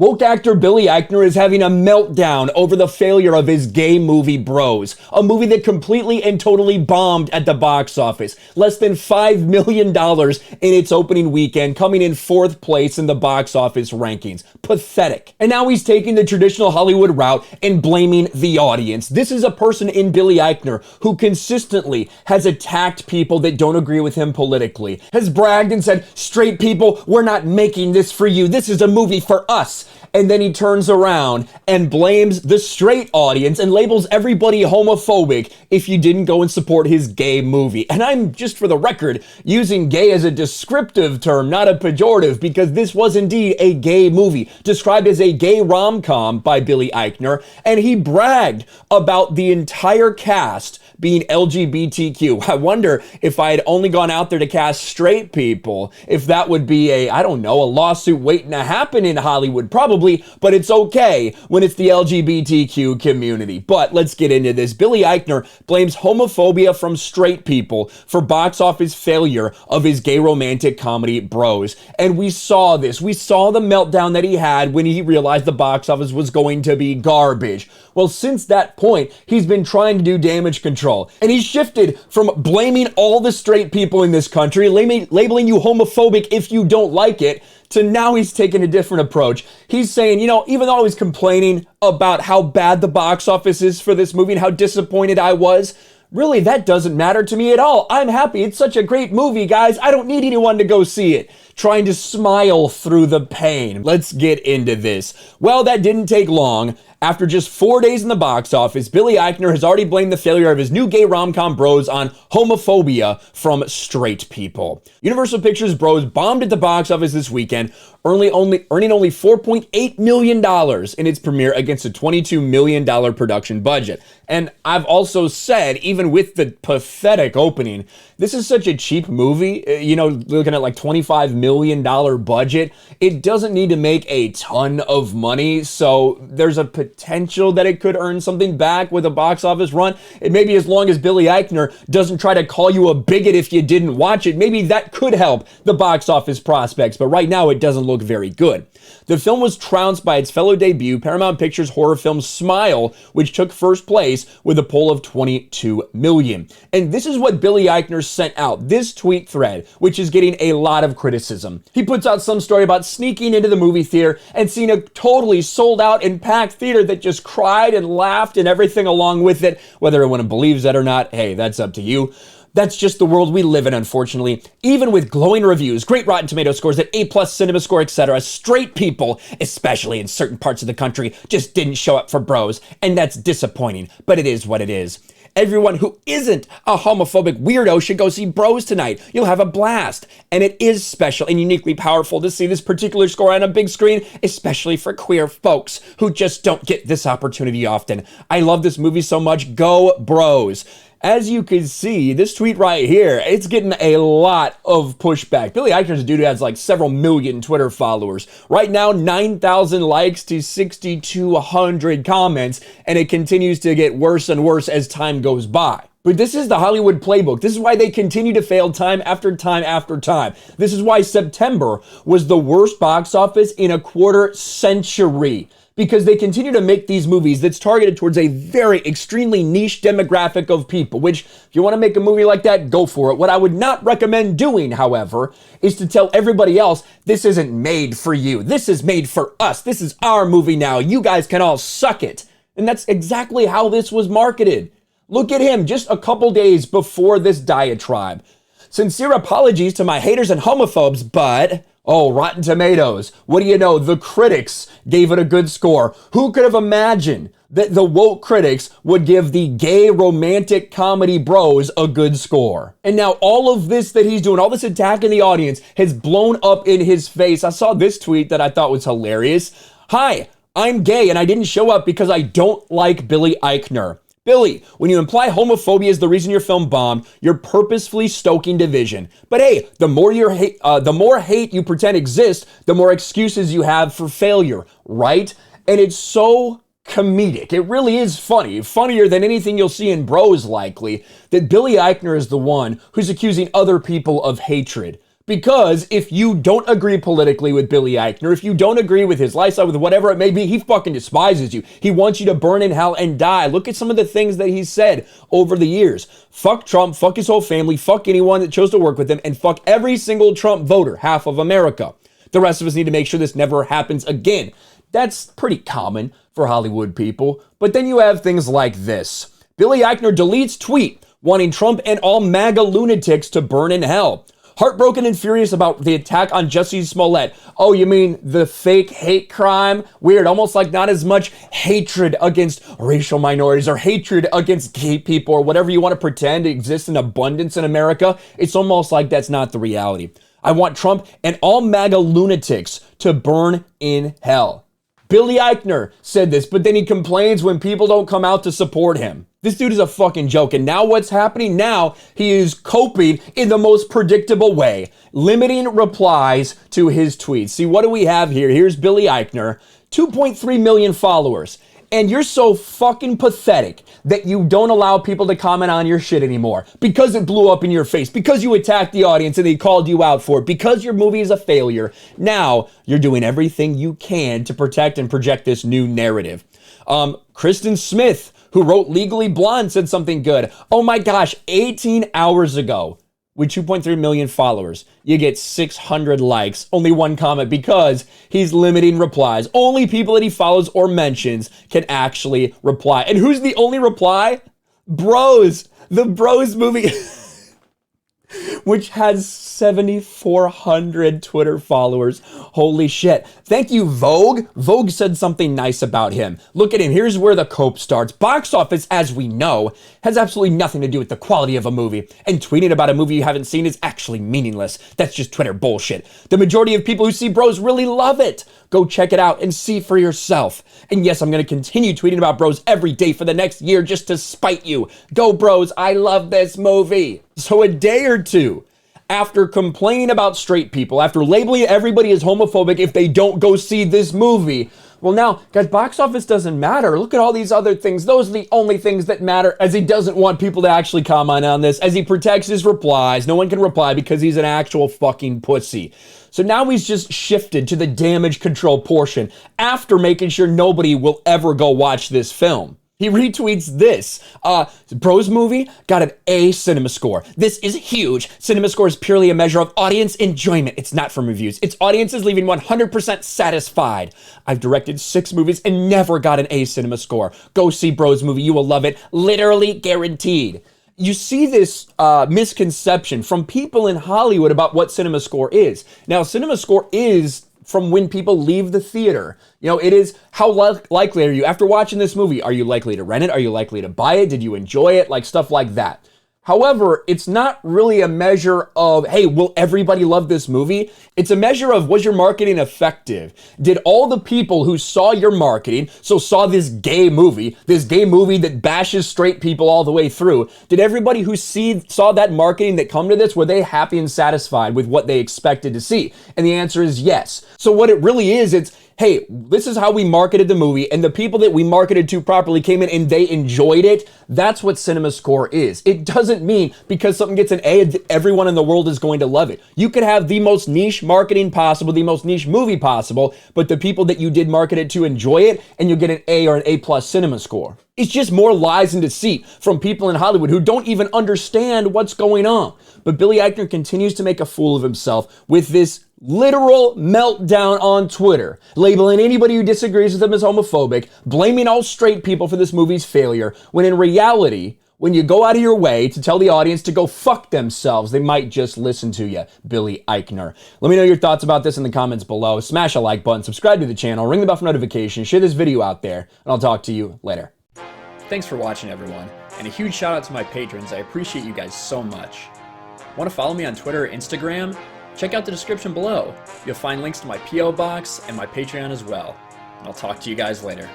Woke actor Billy Eichner is having a meltdown over the failure of his gay movie Bros, a movie that completely and totally bombed at the box office. Less than $5 million in its opening weekend, coming in 4th place in the box office rankings. Pathetic. And now he's taking the traditional Hollywood route and blaming the audience. This is a person in Billy Eichner who consistently has attacked people that don't agree with him politically, has bragged and said, "Straight people, we're not making this for you. This is a movie for us." And then he turns around and blames the straight audience and labels everybody homophobic if you didn't go and support his gay movie. And I'm, just for the record, using gay as a descriptive term, not a pejorative, because this was indeed a gay movie, described as a gay rom-com by Billy Eichner, and he bragged about the entire cast being LGBTQ. I wonder if I had only gone out there to cast straight people, if that would be a lawsuit waiting to happen in Hollywood. Probably, but it's okay when it's the LGBTQ community. But let's get into this. Billy Eichner blames homophobia from straight people for box office failure of his gay romantic comedy Bros. And we saw this. We saw the meltdown that he had when he realized the box office was going to be garbage. Well, since that point, he's been trying to do damage control. And he's shifted from blaming all the straight people in this country, labeling you homophobic if you don't like it, to now he's taking a different approach. He's saying, even though I was complaining about how bad the box office is for this movie and how disappointed I was, really, that doesn't matter to me at all. I'm happy. It's such a great movie, guys. I don't need anyone to go see it. Trying to smile through the pain. Let's get into this. Well, that didn't take long. After just 4 days in the box office, Billy Eichner has already blamed the failure of his new gay rom-com Bros on homophobia from straight people. Universal Pictures' Bros bombed at the box office this weekend, earning only $4.8 million in its premiere against a $22 million production budget. And I've also said, even with the pathetic opening, this is such a cheap movie, looking at like $25 million budget. It doesn't need to make a ton of money, so there's a potential that it could earn something back with a box office run. And maybe as long as Billy Eichner doesn't try to call you a bigot if you didn't watch it, maybe that could help the box office prospects, but right now it doesn't look very good. The film was trounced by its fellow debut, Paramount Pictures horror film Smile, which took first place with a poll of 22 million. And this is what Billy Eichner sent out, this tweet thread, which is getting a lot of criticism. He puts out some story about sneaking into the movie theater and seeing a totally sold out and packed theater that just cried and laughed and everything along with it. Whether anyone believes that or not, hey, that's up to you. That's just the world we live in, unfortunately. Even with glowing reviews, great Rotten Tomato scores, that A+ cinema score, etc., straight people, especially in certain parts of the country, just didn't show up for Bros, and that's disappointing, but it is what it is. Everyone who isn't a homophobic weirdo should go see Bros tonight. You'll have a blast. And it is special and uniquely powerful to see this particular score on a big screen, especially for queer folks who just don't get this opportunity often. I love this movie so much. Go Bros. As you can see, this tweet right here, it's getting a lot of pushback. Billy Eichner's a dude who has like several million Twitter followers. Right now, 9,000 likes to 6,200 comments, and it continues to get worse and worse as time goes by. But this is the Hollywood playbook. This is why they continue to fail time after time after time. This is why September was the worst box office in a quarter century. Because they continue to make these movies that's targeted towards a very extremely niche demographic of people, which if you want to make a movie like that, go for it. What I would not recommend doing, however, is to tell everybody else, this isn't made for you. This is made for us. This is our movie now. You guys can all suck it. And that's exactly how this was marketed. Look at him just a couple days before this diatribe. Sincere apologies to my haters and homophobes, but... oh, Rotten Tomatoes. What do you know? The critics gave it a good score. Who could have imagined that the woke critics would give the gay romantic comedy Bros a good score? And now all of this that he's doing, all this attack in the audience, has blown up in his face. I saw this tweet that I thought was hilarious. Hi, I'm gay and I didn't show up because I don't like Billy Eichner. Billy, when you imply homophobia is the reason your film bombed, you're purposefully stoking division. But hey, the more hate you pretend exists, the more excuses you have for failure, right? And it's so comedic. It really is funny, funnier than anything you'll see in Bros likely, that Billy Eichner is the one who's accusing other people of hatred. Because if you don't agree politically with Billy Eichner, if you don't agree with his lifestyle, with whatever it may be, he fucking despises you. He wants you to burn in hell and die. Look at some of the things that he's said over the years. Fuck Trump, fuck his whole family, fuck anyone that chose to work with him, and fuck every single Trump voter, half of America. The rest of us need to make sure this never happens again. That's pretty common for Hollywood people. But then you have things like this. Billy Eichner deletes tweet wanting Trump and all MAGA lunatics to burn in hell. Heartbroken and furious about the attack on Jussie Smollett. Oh, you mean the fake hate crime? Weird, almost like not as much hatred against racial minorities or hatred against gay people or whatever you want to pretend exists in abundance in America. It's almost like that's not the reality. I want Trump and all MAGA lunatics to burn in hell. Billy Eichner said this, but then he complains when people don't come out to support him. This dude is a fucking joke. And now what's happening? Now he is coping in the most predictable way, limiting replies to his tweets. See, what do we have here? Here's Billy Eichner, 2.3 million followers. And you're so fucking pathetic that you don't allow people to comment on your shit anymore because it blew up in your face, because you attacked the audience and they called you out for it, because your movie is a failure. Now you're doing everything you can to protect and project this new narrative. Kristen Smith, who wrote Legally Blonde, said something good. Oh my gosh, 18 hours ago, with 2.3 million followers, you get 600 likes, only one comment, because he's limiting replies. Only people that he follows or mentions can actually reply. And who's the only reply? Bros. The Bros movie, which has 7,400 Twitter followers. Holy shit. Thank you, Vogue. Vogue said something nice about him. Look at him. Here's where the cope starts. Box office, as we know, has absolutely nothing to do with the quality of a movie. And tweeting about a movie you haven't seen is actually meaningless. That's just Twitter bullshit. The majority of people who see Bros really love it. Go check it out and see for yourself. And yes, I'm going to continue tweeting about Bros every day for the next year just to spite you. Go Bros, I love this movie. So a day or two after complaining about straight people, after labeling everybody as homophobic if they don't go see this movie, well now, guys, box office doesn't matter. Look at all these other things. Those are the only things that matter, as he doesn't want people to actually comment on this, as he protects his replies. No one can reply because he's an actual fucking pussy. So now he's just shifted to the damage control portion after making sure nobody will ever go watch this film. He retweets this. Bros movie got an A cinema score. This is huge. Cinema score is purely a measure of audience enjoyment. It's not from reviews. Its audience is leaving 100% satisfied. I've directed 6 movies and never got an A cinema score. Go see Bros movie. You will love it. Literally guaranteed. You see this misconception from people in Hollywood about what cinema score is. Now, cinema score is from when people leave the theater. You know, it is how likely are you, after watching this movie, are you likely to rent it? Are you likely to buy it? Did you enjoy it? Like stuff like that. However, it's not really a measure of, hey, will everybody love this movie? It's a measure of, was your marketing effective? Did all the people who saw your marketing, so saw this gay movie that bashes straight people all the way through, did everybody who saw that marketing that come to this, were they happy and satisfied with what they expected to see? And the answer is yes. So what it really is, it's, hey, this is how we marketed the movie, and the people that we marketed to properly came in and they enjoyed it. That's what cinema score is. It doesn't mean because something gets an A, everyone in the world is going to love it. You could have the most niche marketing possible, the most niche movie possible, but the people that you did market it to enjoy it, and you'll get an A or an A+ cinema score. It's just more lies and deceit from people in Hollywood who don't even understand what's going on. But Billy Eichner continues to make a fool of himself with this literal meltdown on Twitter, labeling anybody who disagrees with him as homophobic, blaming all straight people for this movie's failure, when in reality, when you go out of your way to tell the audience to go fuck themselves, they might just listen to you, Billy Eichner. Let me know your thoughts about this in the comments below. Smash a like button, subscribe to the channel, ring the bell for notifications, share this video out there, and I'll talk to you later. Thanks for watching, everyone, and a huge shout out to my patrons. I appreciate you guys so much. Want to follow me on Twitter or Instagram? Check out the description below. You'll find links to my P.O. box and my Patreon as well. And I'll talk to you guys later.